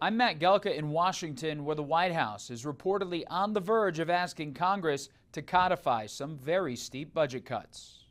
I'm Matt Gelka in Washington, where the White House is reportedly on the verge of asking Congress to codify some very steep budget cuts.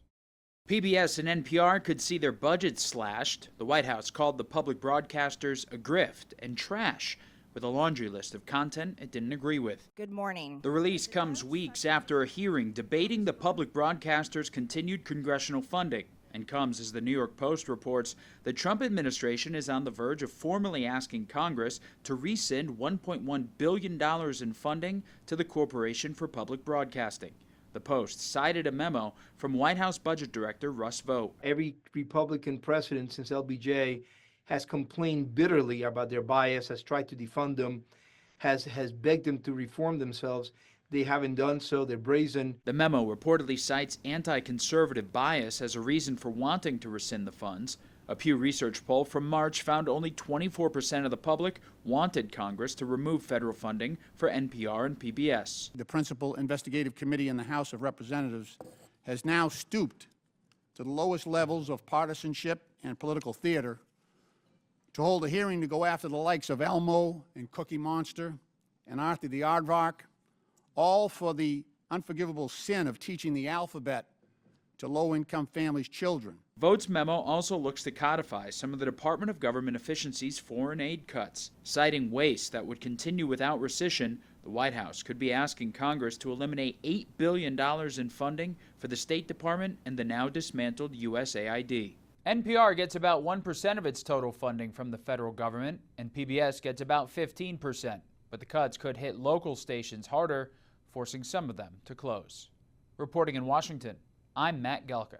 PBS and NPR could see their budgets slashed. The White House called the public broadcasters a grift and trash, with a laundry list of content it didn't agree with. Good morning. The release comes weeks after a hearing debating the public broadcasters' continued congressional funding, and comes as the New York Post reports the Trump administration is on the verge of formally asking Congress to rescind $1.1 billion in funding to the Corporation for Public Broadcasting. The Post cited a memo from White House Budget Director Russ Vought. Every Republican president since LBJ has complained bitterly about their bias, has tried to defund them, has begged them to reform themselves. They haven't done so. They're brazen. The memo reportedly cites anti-conservative bias as a reason for wanting to rescind the funds. A Pew Research poll from March found only 24% of the public wanted Congress to remove federal funding for NPR and PBS. The principal investigative committee in the House of Representatives has now stooped to the lowest levels of partisanship and political theater to hold a hearing to go after the likes of Elmo and Cookie Monster and Arthur the Aardvark, all for the unforgivable sin of teaching the alphabet to low-income families' children. Vought's memo also looks to codify some of the Department of Government Efficiency's foreign aid cuts. Citing waste that would continue without rescission, the White House could be asking Congress to eliminate $8 billion in funding for the State Department and the now dismantled USAID. NPR gets about 1% of its total funding from the federal government, and PBS gets about 15%. But the cuts could hit local stations harder, forcing some of them to close. Reporting in Washington, I'm Matt Gelka.